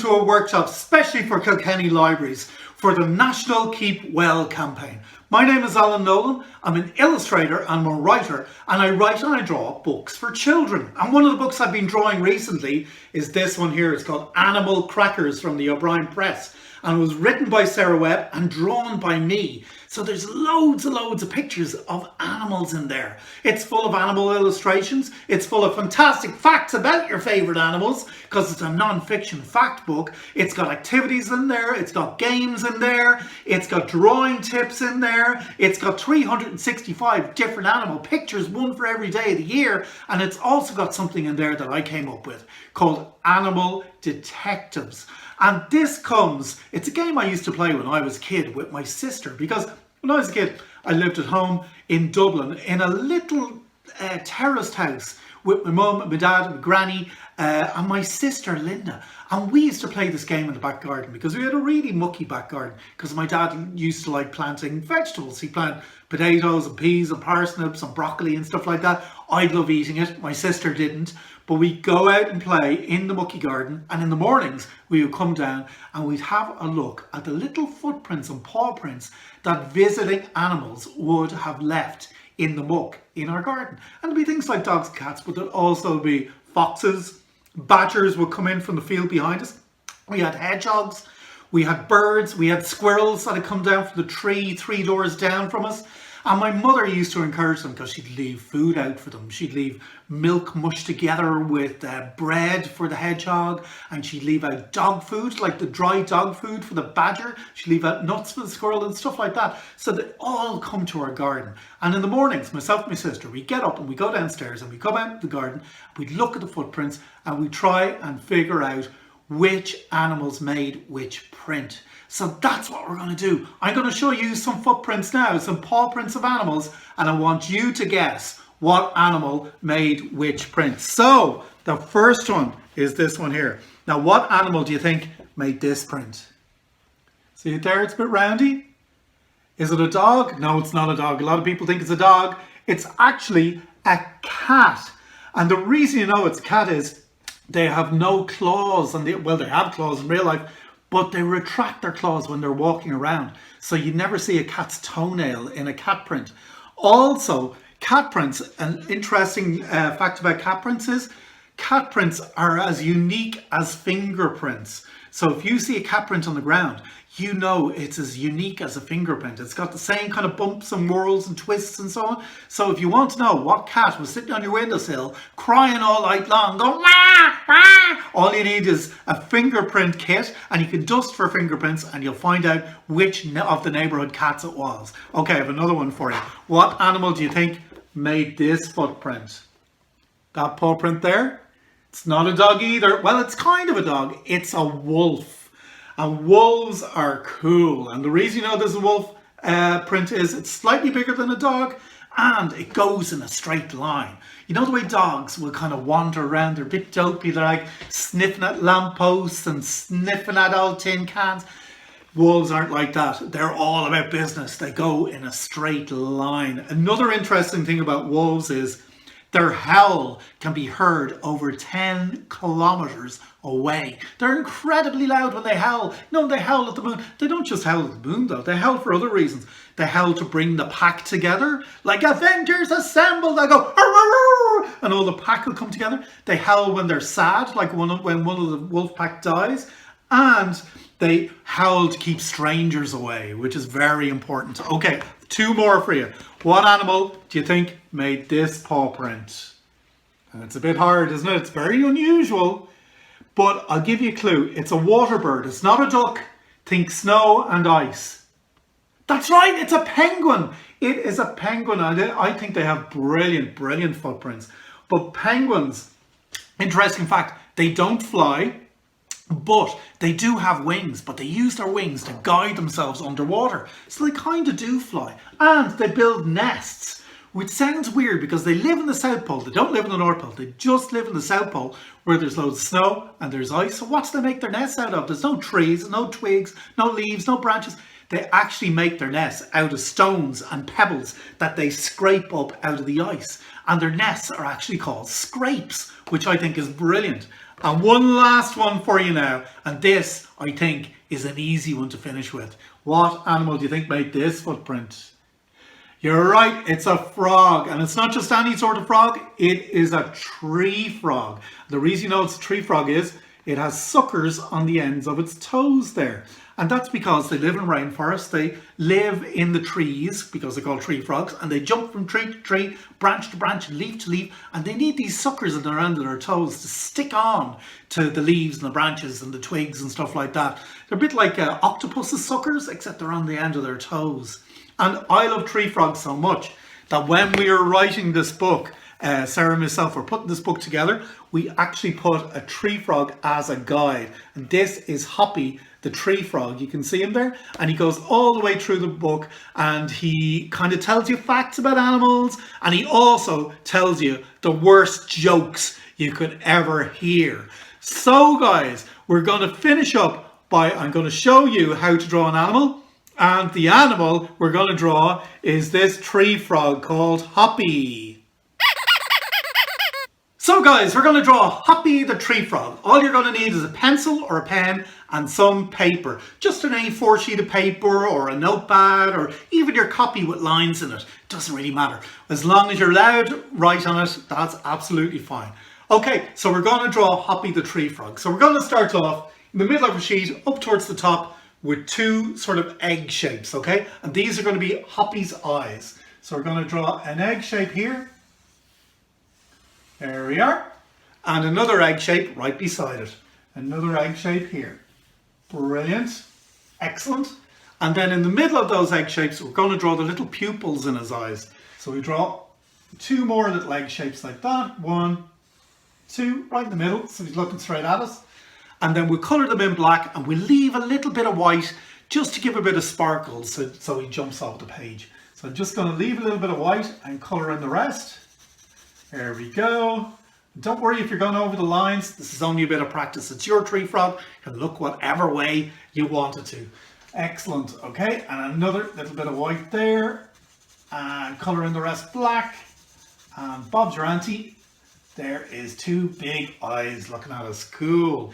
to a workshop specially for Kilkenny libraries for the National Keep Well campaign. My name is Alan Nolan. I'm an illustrator and I'm a writer, and I write and I draw books for children. And one of the books I've been drawing recently is this one here. It's called Animal Crackers from the O'Brien Press, and it was written by Sarah Webb and drawn by me. So there's loads and loads of pictures of animals in there. It's full of animal illustrations. It's full of fantastic facts about your favourite animals, because it's a non-fiction fact book. It's got activities in there. It's got games in there. It's got drawing tips in there. It's got 365 different animal pictures, one for every day of the year. And it's also got something in there that I came up with called Animal Detectives. And this it's a game I used to play when I was a kid with my sister, because when I was a kid, I lived at home in Dublin in a little terraced house with my mum, my dad, my granny, and my sister Linda. And we used to play this game in the back garden because we had a really mucky back garden, because my dad used to like planting vegetables. He planted potatoes and peas and parsnips and broccoli and stuff like that. I'd love eating it. My sister didn't. But we'd go out and play in the mucky garden, and in the mornings we would come down and we'd have a look at the little footprints and paw prints that visiting animals would have left in the muck in our garden. And there'd be things like dogs and cats, but there'd also be foxes. Badgers would come in from the field behind us. We had hedgehogs, we had birds, we had squirrels that had come down from the tree 3 doors down from us. And my mother used to encourage them, because she'd leave food out for them. She'd leave milk mushed together with bread for the hedgehog, and she'd leave out dog food, like the dry dog food for the badger. She'd leave out nuts for the squirrel and stuff like that. So they all come to our garden. And in the mornings, myself and my sister, we'd get up and we'd go downstairs and we'd come out to the garden, we'd look at the footprints and we'd try and figure out which animals made which print. So that's what we're going to do. I'm going to show you some footprints now, some paw prints of animals, and I want you to guess what animal made which print. So the first one is this one here. Now, what animal do you think made this print? See it there? It's a bit roundy. Is it a dog? No, it's not a dog. A lot of people think it's a dog. It's actually a cat. And the reason you know it's a cat is they have no claws. And they have claws in real life, but they retract their claws when they're walking around. So you never see a cat's toenail in a cat print. Also, cat prints, an interesting fact about cat prints is cat prints are as unique as fingerprints. So if you see a cat print on the ground, you know it's as unique as a fingerprint. It's got the same kind of bumps and whirls and twists and so on. So if you want to know what cat was sitting on your windowsill crying all night long, going wah, wah, all you need is a fingerprint kit, and you can dust for fingerprints and you'll find out which of the neighborhood cats it was. Okay, I have another one for you. What animal do you think made this footprint? That paw print there? It's not a dog either. Well, it's kind of a dog. It's a wolf. And wolves are cool. And the reason you know there's a wolf print is it's slightly bigger than a dog, and it goes in a straight line. You know the way dogs will kind of wander around, they're a bit dopey, they're like sniffing at lampposts and sniffing at old tin cans. Wolves aren't like that. They're all about business. They go in a straight line. Another interesting thing about wolves is their howl can be heard over 10 kilometers away. They're incredibly loud when they howl. No, they howl at the moon. They don't just howl at the moon though. They howl for other reasons. They howl to bring the pack together. Like Avengers assemble, they go, arr, and all the pack will come together. They howl when they're sad, like when one of the wolf pack dies. And they howl to keep strangers away, which is very important. Okay, 2 more for you. What animal do you think made this paw print? And it's a bit hard, isn't it? It's very unusual, but I'll give you a clue. It's a water bird. It's not a duck. Think snow and ice. That's right, it's a penguin. It is a penguin. I think they have brilliant, brilliant footprints. But penguins, interesting fact, they don't fly. But they do have wings, but they use their wings to guide themselves underwater. So they kind of do fly. And they build nests, which sounds weird because they live in the South Pole. They don't live in the North Pole. They just live in the South Pole, where there's loads of snow and there's ice. So what do they make their nests out of? There's no trees, no twigs, no leaves, no branches. They actually make their nests out of stones and pebbles that they scrape up out of the ice. And their nests are actually called scrapes, which I think is brilliant. And one last one for you now. And this, I think, is an easy one to finish with. What animal do you think made this footprint? You're right, it's a frog. And it's not just any sort of frog, it is a tree frog. The reason you know it's a tree frog is it has suckers on the ends of its toes there. And that's because they live in rainforests, they live in the trees, because they're called tree frogs, and they jump from tree to tree, branch to branch, leaf to leaf, and they need these suckers on their end of their toes to stick on to the leaves and the branches and the twigs and stuff like that. They're a bit like octopus's suckers, except they're on the end of their toes. And I love tree frogs so much that when we were writing this book, Sarah and myself were putting this book together, we actually put a tree frog as a guide. And this is Hoppy, the tree frog. You can see him there. And he goes all the way through the book and he kind of tells you facts about animals. And he also tells you the worst jokes you could ever hear. So guys, we're going to finish up by, I'm going to show you how to draw an animal. And the animal we're going to draw is this tree frog called Hoppy. So guys, we're going to draw Hoppy the tree frog. All you're going to need is a pencil or a pen and some paper. Just an A4 sheet of paper or a notepad or even your copy with lines in it. Doesn't really matter. As long as you're allowed to write on it, that's absolutely fine. Okay, so we're going to draw Hoppy the tree frog. So we're going to start off in the middle of a sheet up towards the top with two sort of egg shapes, okay? And these are going to be Hoppy's eyes. So we're going to draw an egg shape here. There we are. And another egg shape right beside it. Another egg shape here. Brilliant. Excellent. And then in the middle of those egg shapes, we're going to draw the little pupils in his eyes. So we draw two more little egg shapes like that. 1, 2, right in the middle. So he's looking straight at us. And then we'll colour them in black and we'll leave a little bit of white just to give a bit of sparkle so he jumps off the page. So I'm just going to leave a little bit of white and colour in the rest. There we go. Don't worry if you're going over the lines. This is only a bit of practice. It's your tree frog. You can look whatever way you want it to. Excellent. Okay, and another little bit of white there. And colour in the rest black. And Bob's your auntie. There is two big eyes looking at us. Cool.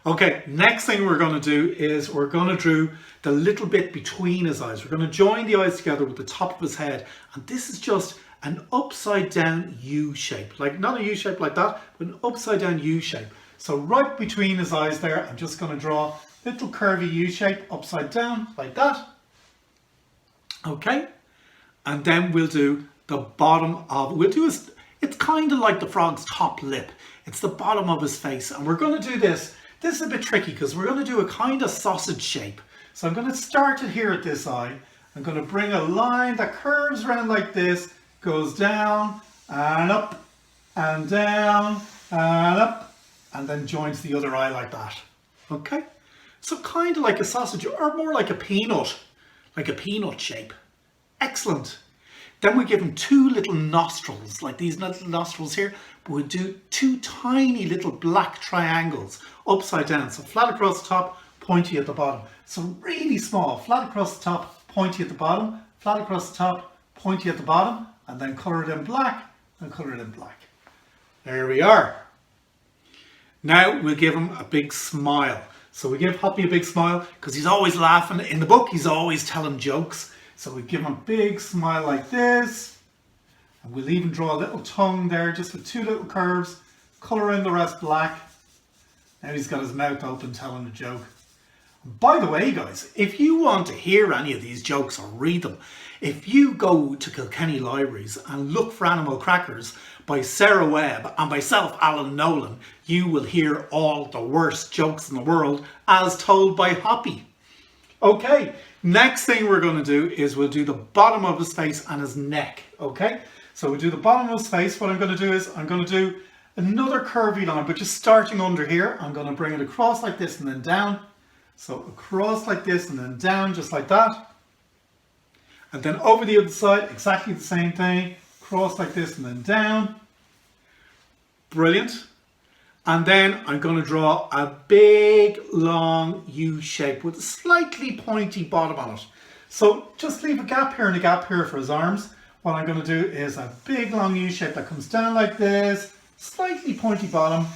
Okay, next thing we're going to do is we're going to draw the little bit between his eyes. We're going to join the eyes together with the top of his head. And this is just an upside down U shape. Like not a U shape like that, but an upside down U shape. So right between his eyes there, I'm just going to draw a little curvy U shape upside down like that. Okay. And then we'll do the bottom of, it's kind of like the frog's top lip. It's the bottom of his face. And we're going to do this. This is a bit tricky because we're going to do a kind of sausage shape. So I'm going to start it here at this eye. I'm going to bring a line that curves around like this, goes down and up and down and up, and then joins the other eye like that. Okay? So kind of like a sausage or more like a peanut shape. Excellent. Then we give him two little nostrils, like these little nostrils here, but we'll do two tiny little black triangles upside down. So flat across the top, pointy at the bottom. So really small, flat across the top, pointy at the bottom, flat across the top, pointy at the bottom, and then colour it in black and colour it in black. There we are. Now we'll give him a big smile. So we give Hoppy a big smile because he's always laughing. In the book, he's always telling jokes. So we give him a big smile like this, and we'll even draw a little tongue there just with two little curves, colour in the rest black. Now he's got his mouth open telling a joke. By the way guys, if you want to hear any of these jokes or read them, if you go to Kilkenny Libraries and look for Animal Crackers by Sarah Webb and myself, Alan Nolan, you will hear all the worst jokes in the world as told by Hoppy. Okay, next thing we're going to do is we'll do the bottom of his face and his neck. Okay, so we'll do the bottom of his face. What I'm going to do is I'm going to do another curvy line, but just starting under here. I'm going to bring it across like this and then down. So across like this and then down just like that. And then over the other side, exactly the same thing. Cross like this and then down. Brilliant. And then I'm going to draw a big long U shape with a slightly pointy bottom on it. So just leave a gap here and a gap here for his arms. What I'm going to do is a big long U shape that comes down like this, slightly pointy bottom,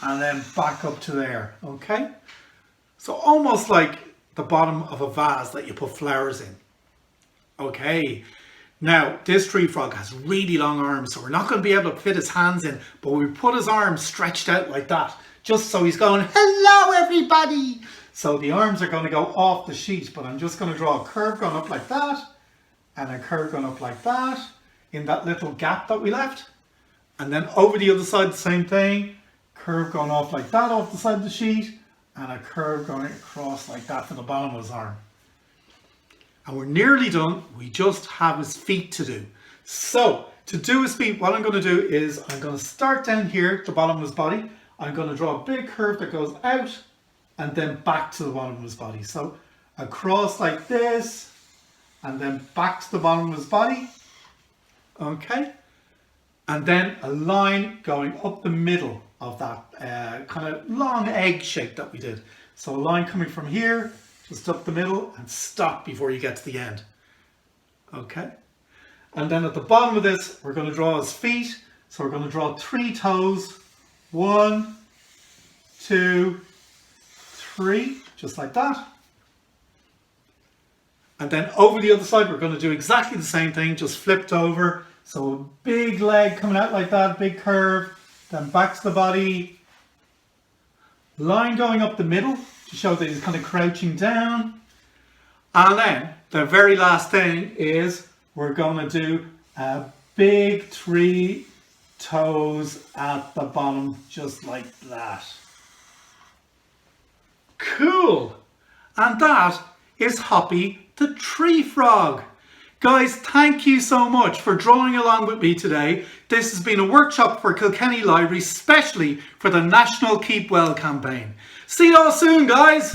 and then back up to there, okay? So almost like the bottom of a vase that you put flowers in. Okay, now this tree frog has really long arms, so we're not going to be able to fit his hands in, but we put his arms stretched out like that, just so he's going, hello everybody! So the arms are going to go off the sheet, but I'm just going to draw a curve going up like that, and a curve going up like that, in that little gap that we left. And then over the other side, the same thing, curve going off like that off the side of the sheet, and a curve going across like that for the bottom of his arm. And we're nearly done. We just have his feet to do. So to do his feet, what I'm going to do is I'm going to start down here at the bottom of his body. I'm going to draw a big curve that goes out and then back to the bottom of his body. So across like this and then back to the bottom of his body. Okay. And then a line going up the middle of that kind of long egg shape that we did. So a line coming from here, just up the middle, and stop before you get to the end. Okay. And then at the bottom of this, we're going to draw his feet. So we're going to draw 3 toes. 1, 2, 3, just like that. And then over the other side, we're going to do exactly the same thing, just flipped over. So a big leg coming out like that, big curve, then back to the body. Line going up the middle to show that he's kind of crouching down. And then the very last thing is we're going to do a big 3 toes at the bottom, just like that. Cool. And that is Hoppy the tree frog. Guys, thank you so much for drawing along with me today. This has been a workshop for Kilkenny Library, specially for the National Keep Well campaign. See you all soon, guys.